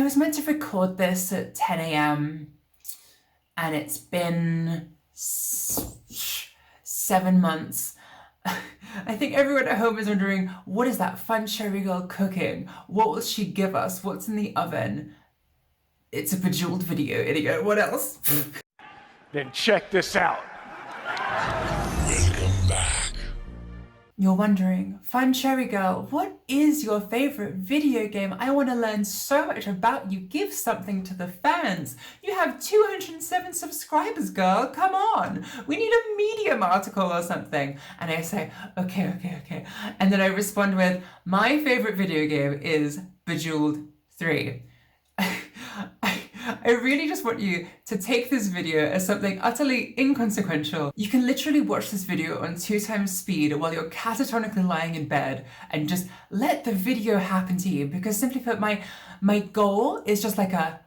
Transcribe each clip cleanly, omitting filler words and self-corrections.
was meant to record this at 10 a.m. and it's been 7 months. I think everyone at home is wondering, what is that fun cherry girl cooking? What will she give us? What's in the oven? It's a Bejeweled video, idiot. What else? Then check this out. Welcome back. You're wondering, fun cherry girl, what is your favorite video game? I want to learn so much about you. Give something to the fans. You have 207 subscribers, girl. Come on. We need a Medium article or something. And I say, okay. And then I respond with, my favorite video game is Bejeweled 3. I really just want you to take this video as something utterly inconsequential. You can literally watch this video on 2x speed while you're catatonically lying in bed and just let the video happen to you, because simply put, my goal is just like a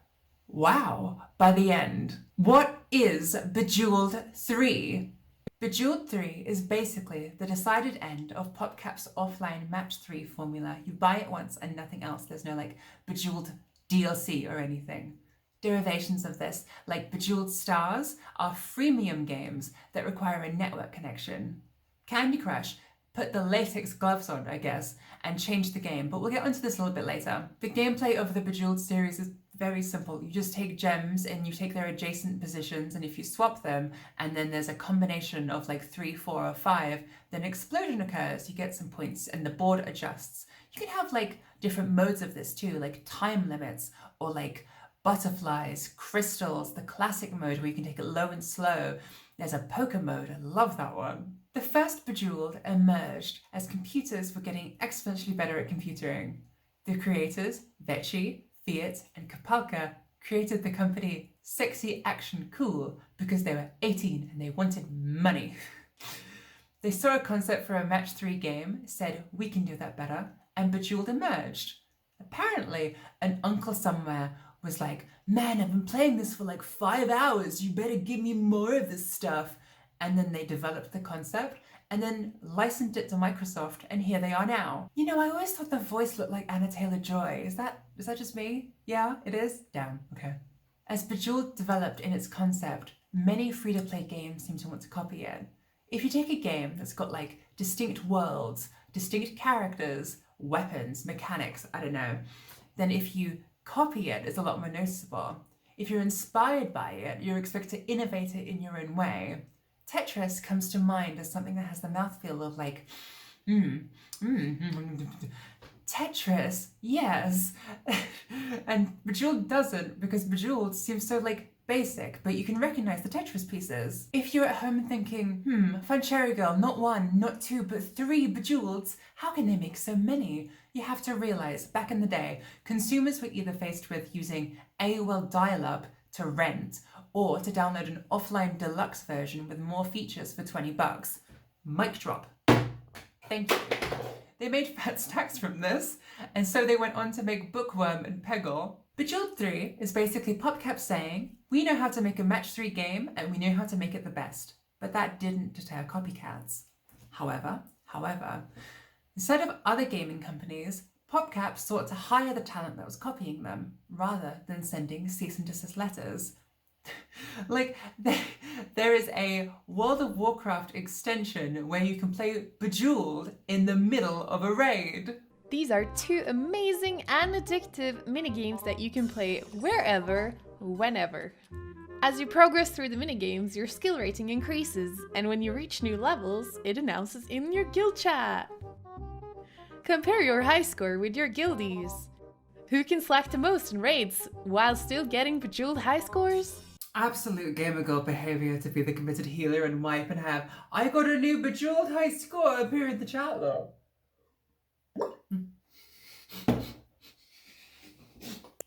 wow by the end. What is Bejeweled 3? Bejeweled 3 is basically the decided end of PopCap's offline match 3 formula. You buy it once and nothing else. There's no like Bejeweled DLC or anything. Derivations of this, like Bejeweled Stars, are freemium games that require a network connection. Candy Crush put the latex gloves on, I guess, and changed the game, but we'll get onto this a little bit later. The gameplay of the Bejeweled series is very simple. You just take gems and you take their adjacent positions, and if you swap them, and then there's a combination of like 3, 4, or 5, then an explosion occurs, you get some points, and the board adjusts. You can have like different modes of this too, like time limits, or like butterflies, crystals, the classic mode where you can take it low and slow. There's a poker mode, I love that one. The first Bejeweled emerged as computers were getting exponentially better at computing. The creators, Vecchi, Fiat, and Kapalka, created the company Sexy Action Cool because they were 18 and they wanted money. They saw a concept for a match 3 game, said, we can do that better, and Bejeweled emerged. Apparently, an uncle somewhere was like, man, I've been playing this for like 5 hours, you better give me more of this stuff. And then they developed the concept and then licensed it to Microsoft, and here they are now. You know, I always thought the voice looked like Anna Taylor-Joy. Is that just me? Yeah, it is? Damn, okay. As Bejeweled developed in its concept, many free-to-play games seem to want to copy it. If you take a game that's got like distinct worlds, distinct characters, weapons, mechanics, I don't know, then if you copy it, it's a lot more noticeable. If you're inspired by it, you're expected to innovate it in your own way. Tetris comes to mind as something that has the mouthfeel of like, Tetris, yes. And Bejeweled doesn't, because Bejeweled seems so like basic, but you can recognize the Tetris pieces. If you're at home thinking, fun cherry girl, not 1, not 2, but 3 Bejeweleds, how can they make so many? You have to realize, back in the day, consumers were either faced with using AOL dial-up to rent, or to download an offline deluxe version with more features for $20. Mic drop. Thank you. They made fat stacks from this, and so they went on to make Bookworm and Peggle. Bejeweled 3 is basically PopCap saying, we know how to make a match 3 game and we know how to make it the best. But that didn't deter copycats. However, instead of other gaming companies, PopCap sought to hire the talent that was copying them, rather than sending cease and desist letters. Like, there is a World of Warcraft extension where you can play Bejeweled in the middle of a raid. These are 2 amazing and addictive minigames that you can play wherever, whenever. As you progress through the minigames, your skill rating increases, and when you reach new levels, it announces in your guild chat. Compare your high score with your guildies. Who can slack the most in raids while still getting Bejeweled high scores? Absolute gamer girl behavior to be the committed healer and wipe and have, I got a new Bejeweled high score appear in the chat though.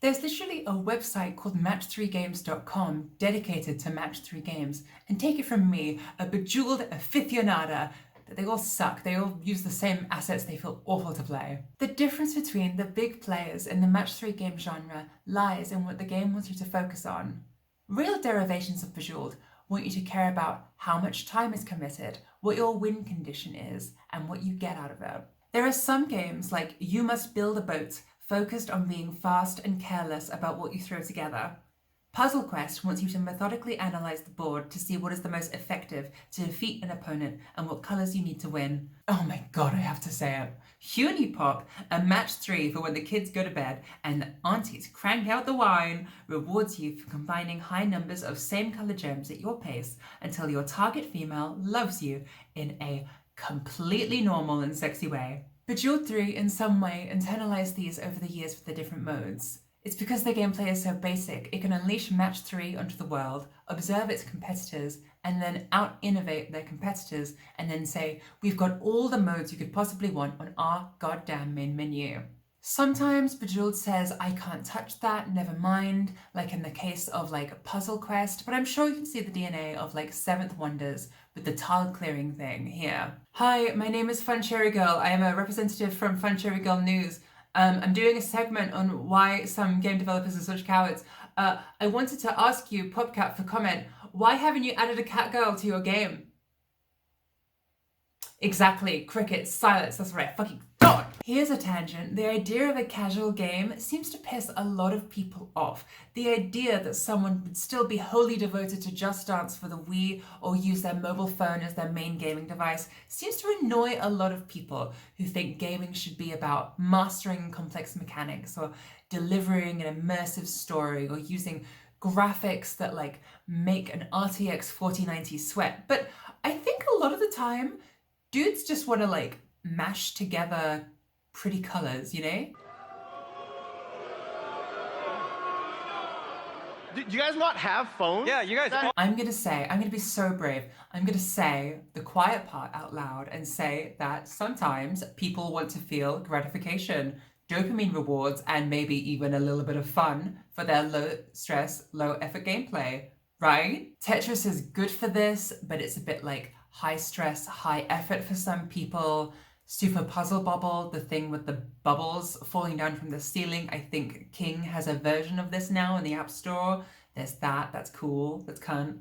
There's literally a website called match3games.com dedicated to match 3 games. And take it from me, a Bejeweled aficionada, that they all suck. They all use the same assets they feel awful to play. The difference between the big players in the match 3 game genre lies in what the game wants you to focus on. Real derivations of Bejeweled want you to care about how much time is committed, what your win condition is, and what you get out of it. There are some games like You Must Build a Boat focused on being fast and careless about what you throw together. Puzzle Quest wants you to methodically analyze the board to see what is the most effective to defeat an opponent and what colors you need to win. Oh my god, I have to say it. Hunipop, a match 3 for when the kids go to bed and the aunties crank out the wine, rewards you for combining high numbers of same color gems at your pace until your target female loves you in a completely normal and sexy way. Bejeweled 3 in some way internalized these over the years with the different modes. It's because the gameplay is so basic, it can unleash match 3 onto the world, observe its competitors, and then out-innovate their competitors, and then say, we've got all the modes you could possibly want on our goddamn main menu. Sometimes Bejeweled says, I can't touch that, never mind, like in the case of like Puzzle Quest, but I'm sure you can see the DNA of like Seventh Wonders with the tile clearing thing here. Hi, my name is Fun Cherry Girl. I am a representative from Fun Cherry Girl News. I'm doing a segment on why some game developers are such cowards. I wanted to ask you, PopCat, for comment, why haven't you added a cat girl to your game? Exactly, crickets, silence, that's right, fucking God! Here's a tangent. The idea of a casual game seems to piss a lot of people off. The idea that someone would still be wholly devoted to Just Dance for the Wii or use their mobile phone as their main gaming device seems to annoy a lot of people who think gaming should be about mastering complex mechanics or delivering an immersive story or using graphics that like make an RTX 4090 sweat. But I think a lot of the time, dudes just want to like mash together pretty colors, you know? Do you guys not have phones? Yeah, you guys. I'm gonna be so brave. I'm gonna say the quiet part out loud and say that sometimes people want to feel gratification, dopamine rewards, and maybe even a little bit of fun for their low stress, low effort gameplay, right? Tetris is good for this, but it's a bit like high stress, high effort for some people. Super Puzzle Bobble, the thing with the bubbles falling down from the ceiling. I think King has a version of this now in the App Store. There's that, that's cool, that's cunt.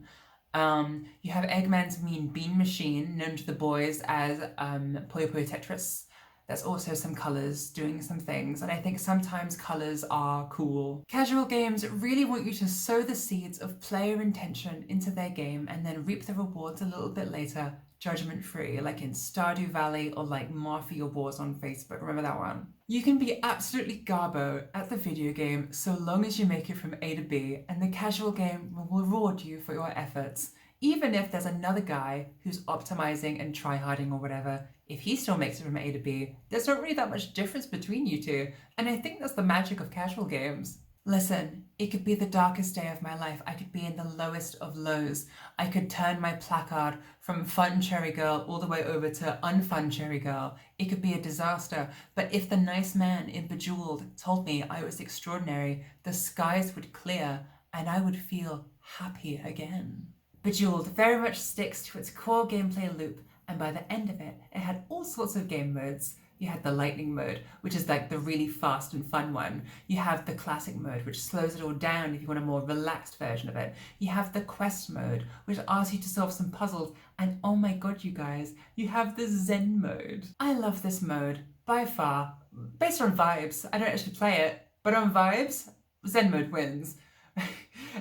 You have Eggman's Mean Bean Machine, known to the boys as Puyo Puyo Tetris. There's also some colours doing some things, and I think sometimes colours are cool. Casual games really want you to sow the seeds of player intention into their game and then reap the rewards a little bit later, judgment-free, like in Stardew Valley or like Mafia Wars on Facebook. Remember that one? You can be absolutely garbo at the video game so long as you make it from A to B, and the casual game will reward you for your efforts. Even if there's another guy who's optimizing and tryharding or whatever, if he still makes it from A to B, there's not really that much difference between you two, and I think that's the magic of casual games. Listen, it could be the darkest day of my life. I could be in the lowest of lows. I could turn my placard from Fun Cherry Girl all the way over to Unfun Cherry Girl. It could be a disaster, but if the nice man in Bejeweled told me I was extraordinary, the skies would clear and I would feel happy again. Bejeweled very much sticks to its core gameplay loop, and by the end of it, it had all sorts of game modes. You had the lightning mode, which is like the really fast and fun one. You have the classic mode, which slows it all down if you want a more relaxed version of it. You have the quest mode, which asks you to solve some puzzles. And oh my god, you guys, you have the Zen mode. I love this mode, by far. Based on vibes, I don't actually play it, but on vibes, Zen mode wins.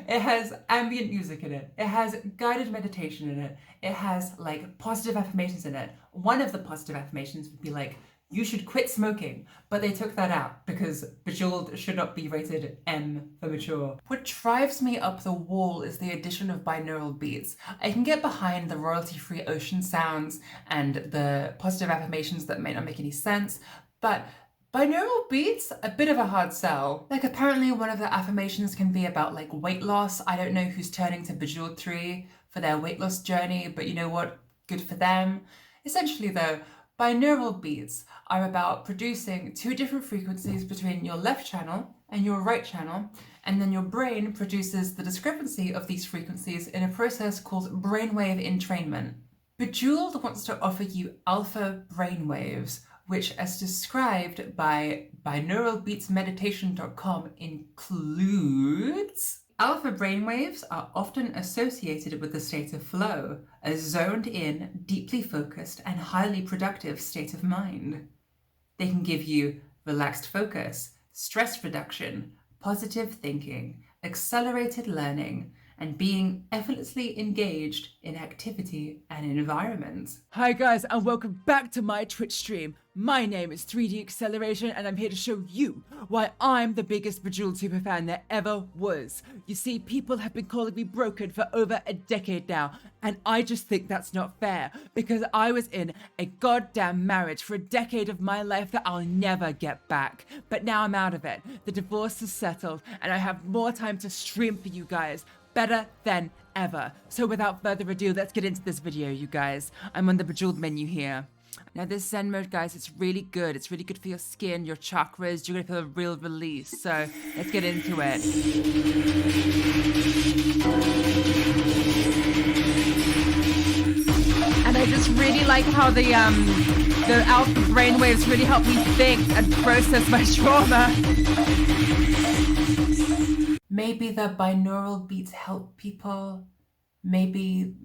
It has ambient music in it. It has guided meditation in it. It has like positive affirmations in it. One of the positive affirmations would be like, you should quit smoking, but they took that out because Bejeweled should not be rated M for mature. What drives me up the wall is the addition of binaural beats. I can get behind the royalty-free ocean sounds and the positive affirmations that may not make any sense, but binaural beats, a bit of a hard sell. Like apparently one of the affirmations can be about like weight loss. I don't know who's turning to Bejeweled 3 for their weight loss journey, but you know what? Good for them. Essentially though, binaural beats are about producing two different frequencies between your left channel and your right channel, and then your brain produces the discrepancy of these frequencies in a process called brainwave entrainment. Bejeweled wants to offer you alpha brainwaves, which as described by binauralbeatsmeditation.com includes alpha brainwaves are often associated with the state of flow, a zoned-in, deeply focused, and highly productive state of mind. They can give you relaxed focus, stress reduction, positive thinking, accelerated learning, and being effortlessly engaged in activity and environment. Hi guys, and welcome back to my Twitch stream. My name is 3D Acceleration, and I'm here to show you why I'm the biggest Bejeweled superfan there ever was. You see, people have been calling me broken for over a decade now, and I just think that's not fair, because I was in a goddamn marriage for a decade of my life that I'll never get back. But now I'm out of it. The divorce is settled, and I have more time to stream for you guys. Better than ever. So without further ado, let's get into this video, you guys. I'm on the Bejeweled menu here. Now this Zen mode, guys, it's really good. It's really good for your skin, your chakras. You're gonna feel a real release. So let's get into it. And I just really like how the alpha brainwaves really help me think and process my trauma. Maybe the binaural beats help people. Maybe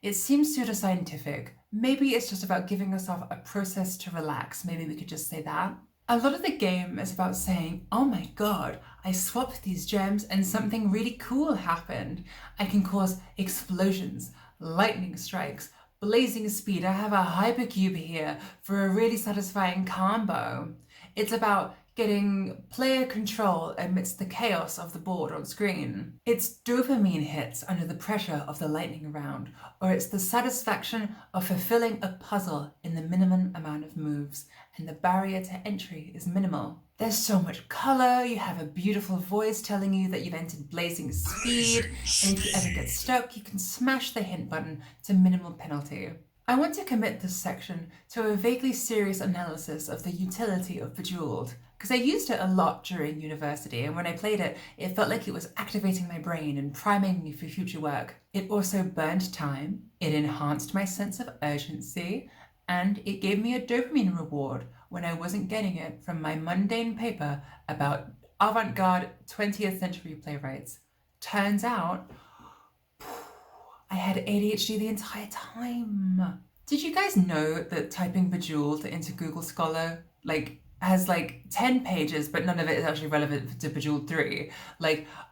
it seems pseudoscientific. Maybe it's just about giving yourself a process to relax. Maybe we could just say that. A lot of the game is about saying, oh my god, I swapped these gems and something really cool happened. I can cause explosions, lightning strikes, blazing speed. I have a hypercube here for a really satisfying combo. It's about getting player control amidst the chaos of the board on screen. It's dopamine hits under the pressure of the lightning round, or it's the satisfaction of fulfilling a puzzle in the minimum amount of moves, and the barrier to entry is minimal. There's so much color, you have a beautiful voice telling you that you've entered blazing speed, and if you ever get stuck, you can smash the hint button to minimal penalty. I want to commit this section to a vaguely serious analysis of the utility of Bejeweled, because I used it a lot during university, and when I played it, it felt like it was activating my brain and priming me for future work. It also burned time, it enhanced my sense of urgency, and it gave me a dopamine reward when I wasn't getting it from my mundane paper about avant-garde 20th century playwrights. Turns out, I had ADHD the entire time. Did you guys know that typing Bejeweled into Google Scholar has 10 pages, but none of it is actually relevant to Bejeweled 3.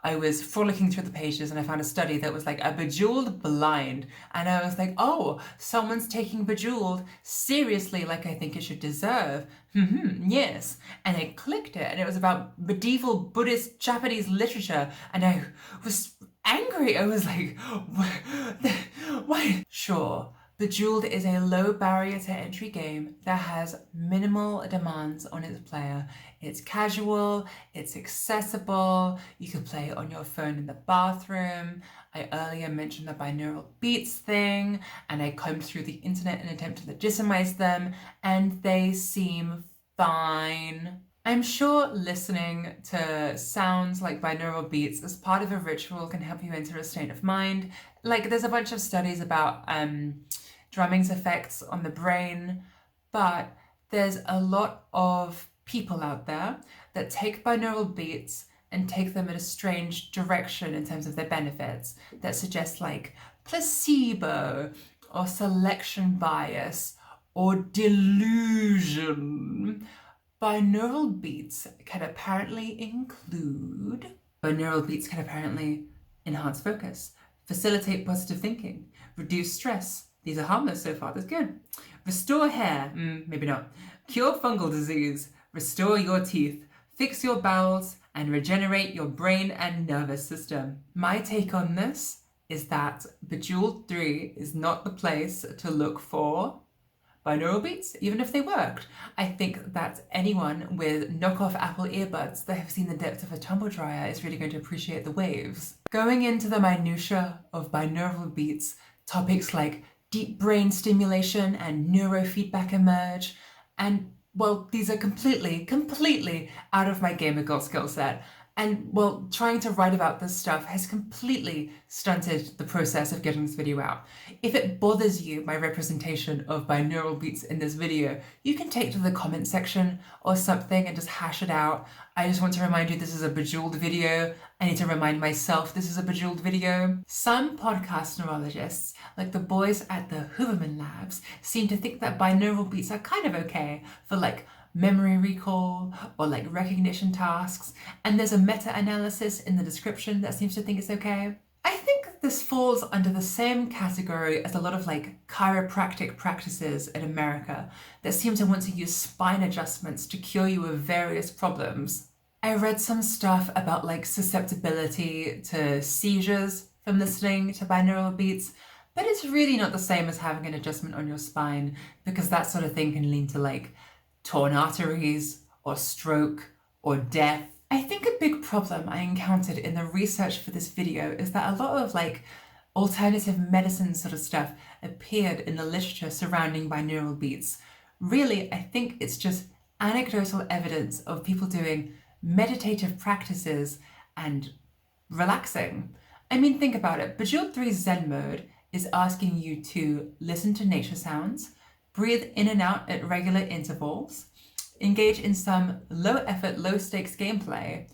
I was frolicking through the pages and I found a study that was a Bejeweled blind, and I was like, oh, someone's taking Bejeweled seriously like I think it should deserve. Yes. And I clicked it, and it was about medieval Buddhist Japanese literature, and I was angry. I was like, why? Sure. Bejeweled is a low barrier to entry game that has minimal demands on its player. It's casual, it's accessible, you can play it on your phone in the bathroom. I earlier mentioned the binaural beats thing, and I combed through the internet in an attempt to legitimize them, and they seem fine. I'm sure listening to sounds like binaural beats as part of a ritual can help you enter a state of mind. There's a bunch of studies about drumming's effects on the brain, but there's a lot of people out there that take binaural beats and take them in a strange direction in terms of their benefits that suggest placebo or selection bias or delusion. Binaural beats can apparently enhance focus, facilitate positive thinking, reduce stress. These are harmless so far, that's good. Restore hair, maybe not. Cure fungal disease, restore your teeth, fix your bowels, and regenerate your brain and nervous system. My take on this is that Bejeweled 3 is not the place to look for binaural beats, even if they worked. I think that anyone with knockoff Apple earbuds that have seen the depth of a tumble dryer is really going to appreciate the waves. Going into the minutiae of binaural beats, topics like deep brain stimulation and neurofeedback emerge, and well, these are completely out of my gamer girl skill set. And well, trying to write about this stuff has completely stunted the process of getting this video out. If it bothers you, my representation of binaural beats in this video, you can take to the comment section or something and just hash it out. I just want to remind you this is a Bejeweled video. I need to remind myself this is a Bejeweled video. Some podcast neurologists, like the boys at the Hooverman Labs, seem to think that binaural beats are kind of okay for memory recall or like recognition tasks, and there's a meta-analysis in the description that seems to think it's okay. I think this falls under the same category as a lot of like chiropractic practices in America that seem to want to use spine adjustments to cure you of various problems. I read some stuff about like susceptibility to seizures from listening to binaural beats, but it's really not the same as having an adjustment on your spine, because that sort of thing can lead to like torn arteries or stroke or death. I think a big problem I encountered in the research for this video is that a lot of like alternative medicine sort of stuff appeared in the literature surrounding binaural beats. Really, I think it's just anecdotal evidence of people doing meditative practices and relaxing. I mean, think about it. Bejeweled 3 Zen mode is asking you to listen to nature sounds, breathe in and out at regular intervals, engage in some low effort, low stakes gameplay.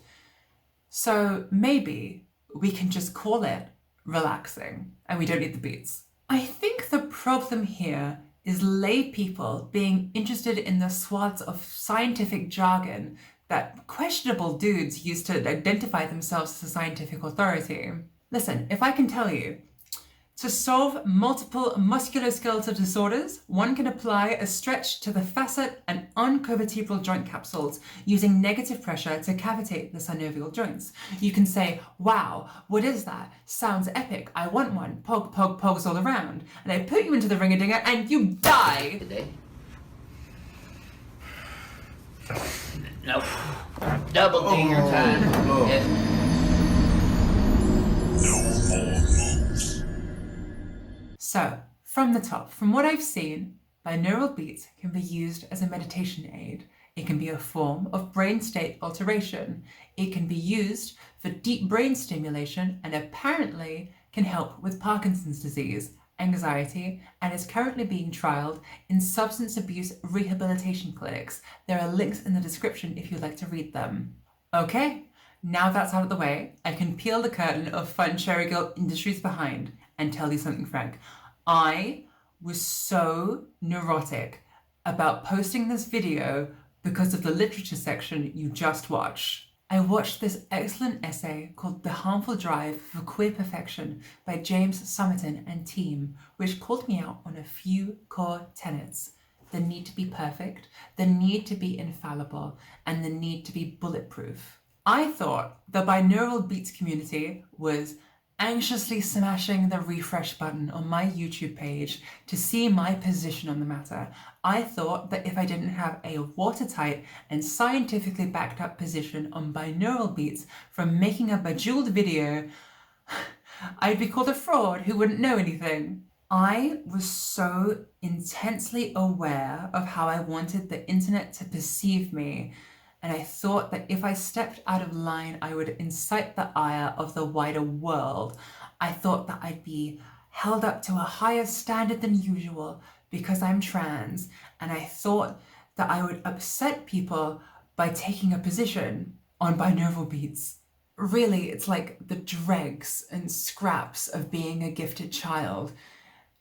So maybe we can just call it relaxing and we don't need the beats. I think the problem here is lay people being interested in the swaths of scientific jargon that questionable dudes use to identify themselves as a scientific authority. Listen, if I can tell you, to solve multiple musculoskeletal disorders, one can apply a stretch to the facet and uncovertebral joint capsules using negative pressure to cavitate the synovial joints. You can say, wow, what is that? Sounds epic. I want one. Pog, pog, pogs all around. And I put you into the ring-a-dinger and you die. Nope. Double dinger time. Yes. So, from the top, from what I've seen, binaural beats can be used as a meditation aid. It can be a form of brain state alteration. It can be used for deep brain stimulation and apparently can help with Parkinson's disease, anxiety, and is currently being trialed in substance abuse rehabilitation clinics. There are links in the description if you'd like to read them. Okay, now that's out of the way, I can peel the curtain of fun Cherry Girl Industries behind and tell you something frank. I was so neurotic about posting this video because of the literature section you just watched. I watched this excellent essay called The Harmful Drive for Queer Perfection by James Somerton and team, which called me out on a few core tenets: the need to be perfect, the need to be infallible, and the need to be bulletproof. I thought the binaural beats community was anxiously smashing the refresh button on my YouTube page to see my position on the matter. I thought that if I didn't have a watertight and scientifically backed up position on binaural beats from making a Bejeweled video, I'd be called a fraud who wouldn't know anything. I was so intensely aware of how I wanted the internet to perceive me, and I thought that if I stepped out of line, I would incite the ire of the wider world. I thought that I'd be held up to a higher standard than usual because I'm trans, and I thought that I would upset people by taking a position on binaural beats. Really, it's like the dregs and scraps of being a gifted child.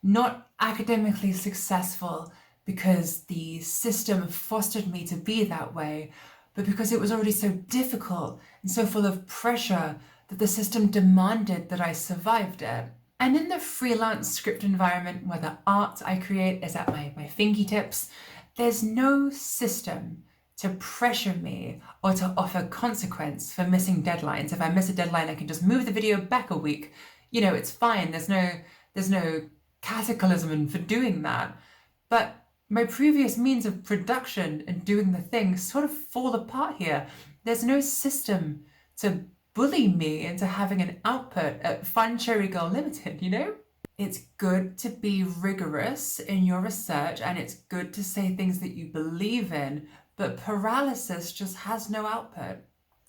Not academically successful because the system fostered me to be that way, but because it was already so difficult and so full of pressure that the system demanded that I survived it. And in the freelance script environment where the art I create is at my fingertips, there's no system to pressure me or to offer consequence for missing deadlines. If I miss a deadline, I can just move the video back a week. You know, it's fine. There's no cataclysm for doing that. But my previous means of production and doing the thing sort of fall apart here. There's no system to bully me into having an output at Fun Cherry Girl Limited, you know? It's good to be rigorous in your research and it's good to say things that you believe in, but paralysis just has no output.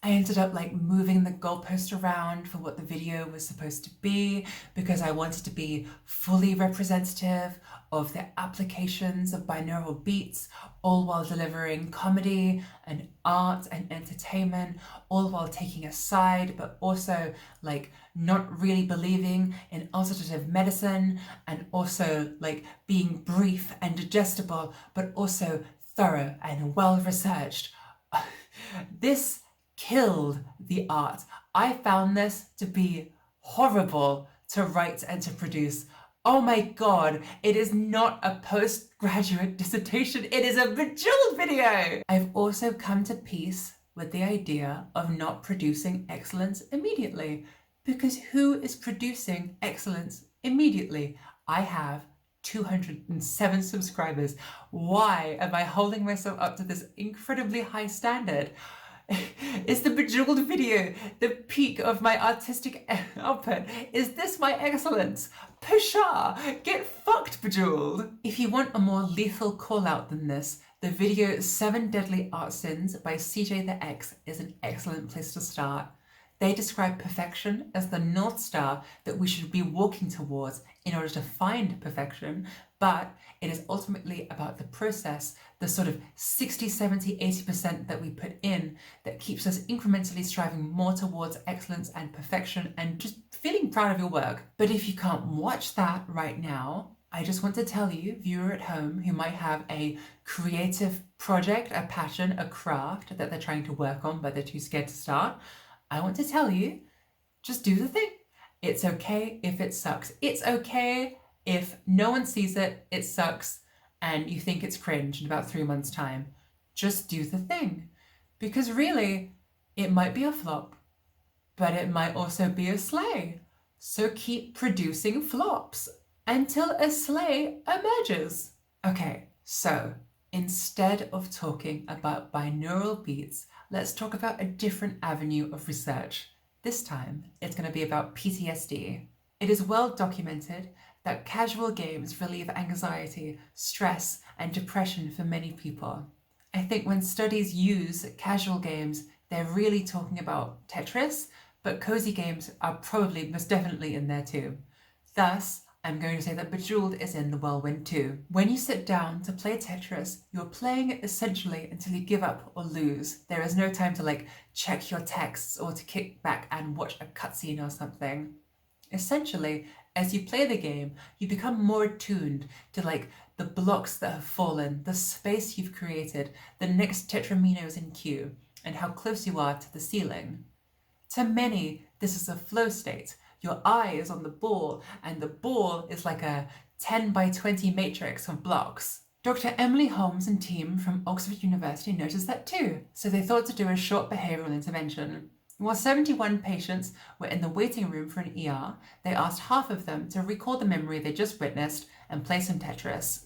I ended up like moving the goalpost around for what the video was supposed to be because I wanted to be fully representative of the applications of binaural beats, all while delivering comedy and art and entertainment, all while taking a side, but also like not really believing in alternative medicine, and also like being brief and digestible, but also thorough and well researched. This killed the art. I found this to be horrible to write and to produce. Oh my god, it is not a postgraduate dissertation, it is a Bejeweled video! I've also come to peace with the idea of not producing excellence immediately. Because who is producing excellence immediately? I have 207 subscribers. Why am I holding myself up to this incredibly high standard? Is the Bejeweled video the peak of my artistic output? Is this my excellence? Pshaw! Get fucked, Bejeweled! If you want a more lethal call out than this, the video 7 Deadly Art Sins by CJ the X is an excellent place to start. They describe perfection as the North Star that we should be walking towards in order to find perfection, but it is ultimately about the process, the sort of 60, 70, 80% that we put in that keeps us incrementally striving more towards excellence and perfection and just feeling proud of your work. But if you can't watch that right now, I just want to tell you, viewer at home who might have a creative project, a passion, a craft that they're trying to work on but they're too scared to start, I want to tell you, just do the thing. It's okay if it sucks. It's okay if no one sees it, it sucks, and you think it's cringe in about 3 months' time. Just do the thing. Because really, it might be a flop, but it might also be a slay. So keep producing flops until a slay emerges. Okay, so instead of talking about binaural beats, let's talk about a different avenue of research. This time, it's going to be about PTSD. It is well documented that casual games relieve anxiety, stress, and depression for many people. I think when studies use casual games, they're really talking about Tetris, but cozy games are probably most definitely in there too. Thus, I'm going to say that Bejeweled is in the whirlwind too. When you sit down to play Tetris, you're playing it essentially until you give up or lose. There is no time to check your texts or to kick back and watch a cutscene or something. Essentially, as you play the game, you become more attuned to the blocks that have fallen, the space you've created, the next tetraminos in queue, and how close you are to the ceiling. To many, this is a flow state. Your eye is on the ball, and the ball is like a 10 by 20 matrix of blocks. Dr. Emily Holmes and team from Oxford University noticed that too, so they thought to do a short behavioural intervention. While 71 patients were in the waiting room for an ER, they asked half of them to recall the memory they just witnessed and play some Tetris.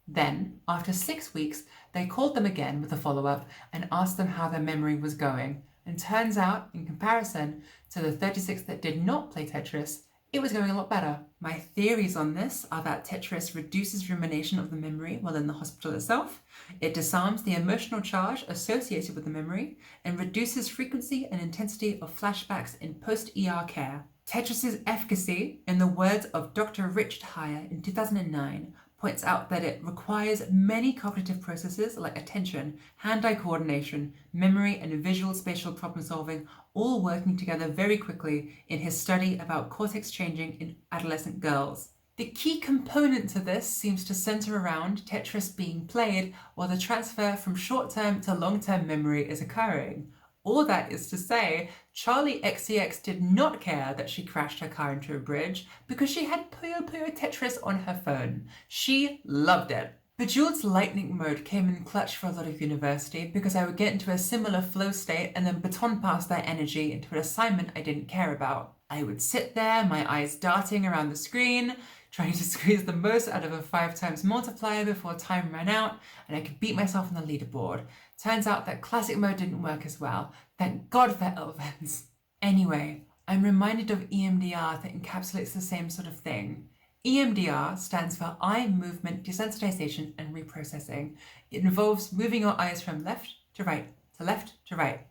Then, after 6 weeks, they called them again with a follow-up and asked them how their memory was going. And turns out, in comparison to the 36 that did not play Tetris, it was going a lot better. My theories on this are that Tetris reduces rumination of the memory while in the hospital itself, it disarms the emotional charge associated with the memory, and reduces frequency and intensity of flashbacks in post-ER care. Tetris's efficacy, in the words of Dr. Richard Heyer in 2009, points out that it requires many cognitive processes like attention, hand-eye coordination, memory, and visual spatial problem solving, all working together very quickly in his study about cortex changing in adolescent girls. The key component to this seems to center around Tetris being played while the transfer from short-term to long-term memory is occurring. All that is to say, Charlie XCX did not care that she crashed her car into a bridge because she had Puyo Puyo Tetris on her phone. She loved it. Bejeweled's lightning mode came in clutch for a lot of university because I would get into a similar flow state and then baton pass that energy into an assignment I didn't care about. I would sit there, my eyes darting around the screen, trying to squeeze the most out of a 5 times multiplier before time ran out, and I could beat myself on the leaderboard. Turns out that classic mode didn't work as well. Thank God for Elvens. Anyway, I'm reminded of EMDR that encapsulates the same sort of thing. EMDR stands for Eye Movement Desensitization and Reprocessing. It involves moving your eyes from left to right, to left to right.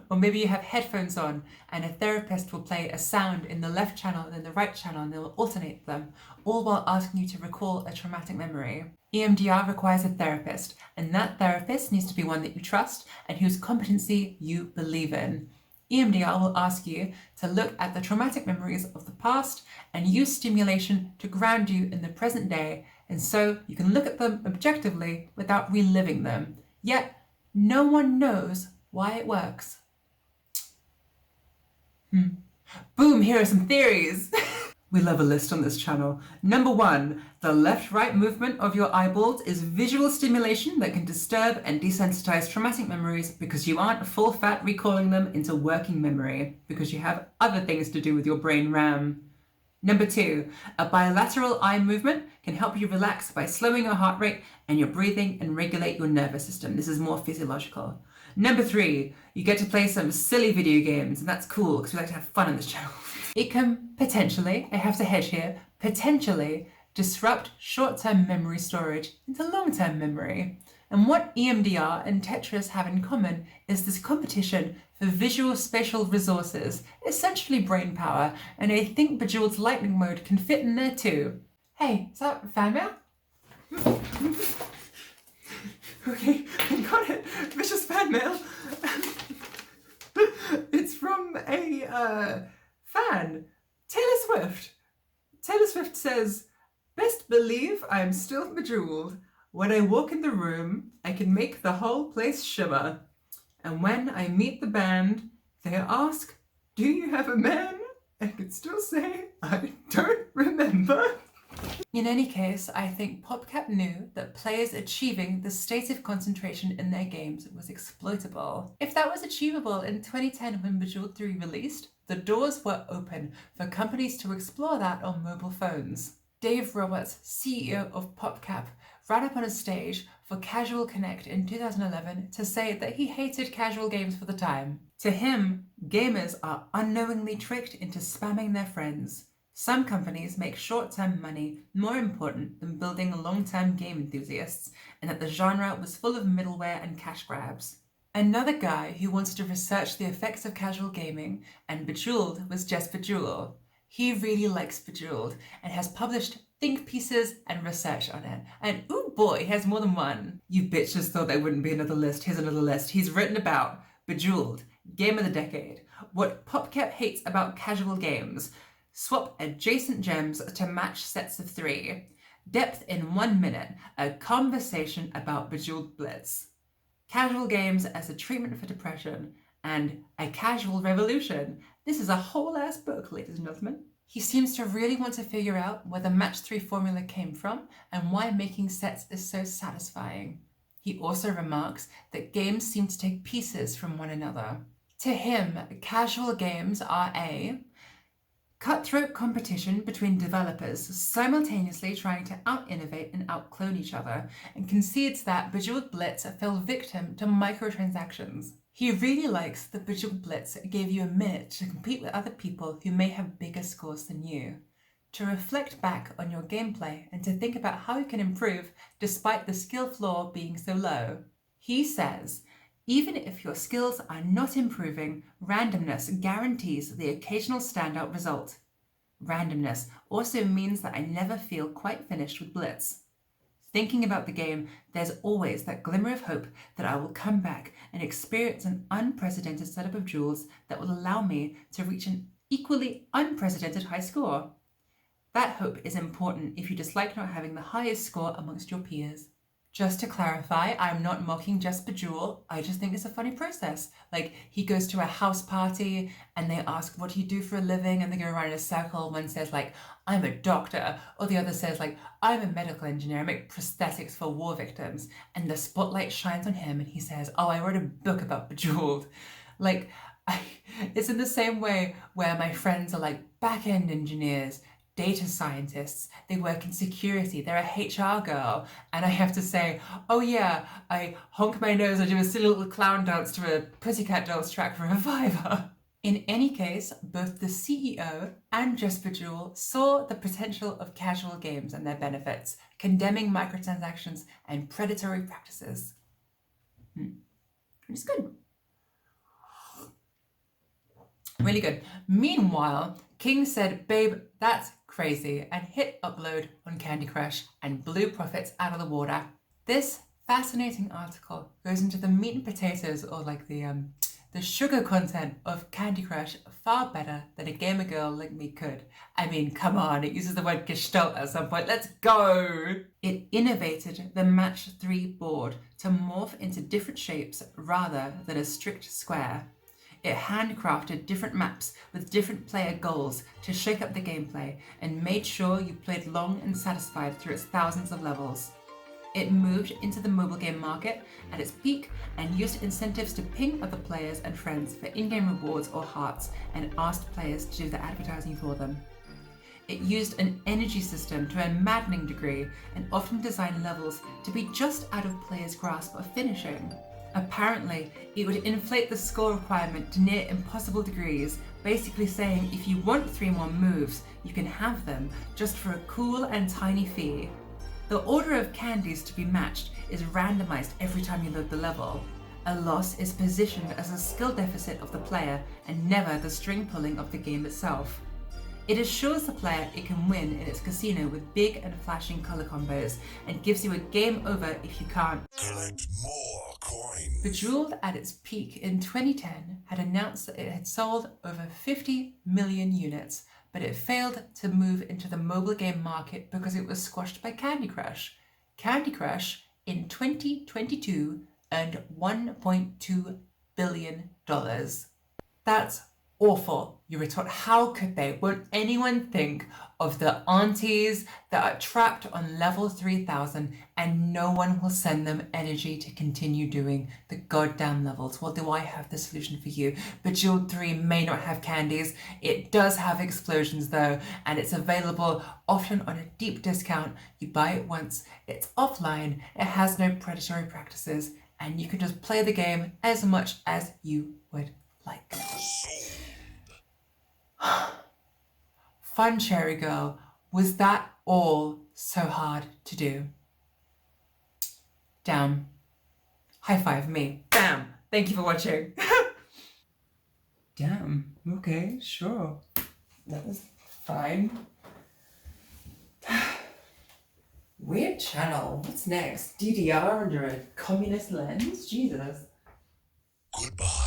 Or maybe you have headphones on and a therapist will play a sound in the left channel and then the right channel and they will alternate them, all while asking you to recall a traumatic memory. EMDR requires a therapist, and that therapist needs to be one that you trust and whose competency you believe in. EMDR will ask you to look at the traumatic memories of the past and use stimulation to ground you in the present day, and so you can look at them objectively without reliving them. Yet, no one knows why it works. Boom, here are some theories. We love a list on this channel. Number 1, the left-right movement of your eyeballs is visual stimulation that can disturb and desensitize traumatic memories because you aren't full-fat recalling them into working memory, because you have other things to do with your brain RAM. Number 2, a bilateral eye movement can help you relax by slowing your heart rate and your breathing and regulate your nervous system. This is more physiological. Number 3, you get to play some silly video games, and that's cool because we like to have fun on this channel. It can potentially, I have to hedge here, potentially disrupt short-term memory storage into long-term memory. And what EMDR and Tetris have in common is this competition for visual spatial resources, essentially brain power, and I think Bejeweled's lightning mode can fit in there too. Hey, is that fan mail? Okay, I got it. Vicious fan mail. It's from a fan, Taylor Swift. Taylor Swift says, "Best believe I'm still bejeweled. When I walk in the room, I can make the whole place shimmer. And when I meet the band, they ask, 'Do you have a man?' I can still say, 'I don't remember.'" In any case, I think PopCap knew that players achieving the state of concentration in their games was exploitable. If that was achievable in 2010 when Bejeweled 3 released, the doors were open for companies to explore that on mobile phones. Dave Roberts, CEO of PopCap, ran up on a stage for Casual Connect in 2011 to say that he hated casual games for the time. To him, gamers are unknowingly tricked into spamming their friends. Some companies make short-term money more important than building long-term game enthusiasts, and that the genre was full of middleware and cash grabs. Another guy who wanted to research the effects of casual gaming and Bejeweled was Jess Bejeweled. He really likes Bejeweled and has published think pieces and research on it. And ooh boy, he has more than one. You bitches thought there wouldn't be another list. Here's another list. He's written about Bejeweled, Game of the Decade, what PopCap hates about casual games, swap adjacent gems to match sets of 3, depth in 1 minute, a conversation about Bejeweled Blitz, casual games as a treatment for depression, and a casual revolution. This is a whole ass book, ladies and gentlemen. He seems to really want to figure out where the match 3 formula came from and why making sets is so satisfying. He also remarks that games seem to take pieces from one another. To him, casual games are a cutthroat competition between developers simultaneously trying to out-innovate and out-clone each other, and concedes that Bejeweled Blitz fell victim to microtransactions. He really likes that Bejeweled Blitz gave you a minute to compete with other people who may have bigger scores than you, to reflect back on your gameplay and to think about how you can improve despite the skill floor being so low. He says, even if your skills are not improving, randomness guarantees the occasional standout result. Randomness also means that I never feel quite finished with Blitz. Thinking about the game, there's always that glimmer of hope that I will come back and experience an unprecedented setup of jewels that will allow me to reach an equally unprecedented high score. That hope is important if you dislike not having the highest score amongst your peers. Just to clarify, I'm not mocking Jess Bejeweled, I just think it's a funny process. Like, he goes to a house party and they ask, what do you do for a living? And they go around in a circle. One says like, I'm a doctor. Or the other says like, I'm a medical engineer, I make prosthetics for war victims. And the spotlight shines on him and he says, oh, I wrote a book about Bejeweled. Like, it's in the same way where my friends are like back-end engineers, data scientists, they work in security, they're a HR girl, and I have to say, oh yeah, I honk my nose, I do a silly little clown dance to a Pussycat Dolls track from Reviver. In any case, both the CEO and Jess Bejeweled saw the potential of casual games and their benefits, condemning microtransactions and predatory practices. It's good. Really good. Meanwhile, King said, babe, that's crazy, and hit upload on Candy Crush and blew profits out of the water. This fascinating article goes into the meat and potatoes, or like the the sugar content of Candy Crush far better than a gamer girl like me could. I mean, come on, it uses the word gestalt at some point, let's go! It innovated the Match 3 board to morph into different shapes rather than a strict square. It handcrafted different maps with different player goals to shake up the gameplay and made sure you played long and satisfied through its thousands of levels. It moved into the mobile game market at its peak and used incentives to ping other players and friends for in-game rewards or hearts and asked players to do the advertising for them. It used an energy system to a maddening degree and often designed levels to be just out of players' grasp of finishing. Apparently, it would inflate the score requirement to near impossible degrees, basically saying if you want 3 more moves, you can have them just for a cool and tiny fee. The order of candies to be matched is randomized every time you load the level. A loss is positioned as a skill deficit of the player and never the string pulling of the game itself. It assures the player it can win in its casino with big and flashing color combos and gives you a game over if you can't. Collect more coins. Bejeweled at its peak in 2010 had announced that it had sold over 50 million units, but it failed to move into the mobile game market because it was squashed by Candy Crush. Candy Crush in 2022 earned $1.2 billion. That's awful. You retort, how could they? Won't anyone think of the aunties that are trapped on level 3000 and no one will send them energy to continue doing the goddamn levels? Well, do I have the solution for you? Bejeweled 3 may not have candies. It does have explosions though, and it's available often on a deep discount. You buy it once, it's offline, it has no predatory practices, and you can just play the game as much as you would like. Fun Cherry Girl, was that all so hard to do? Damn. High five me. Bam! Thank you for watching. Damn. Okay, sure. That was fine. Weird channel. What's next? DDR under a communist lens? Jesus. Goodbye.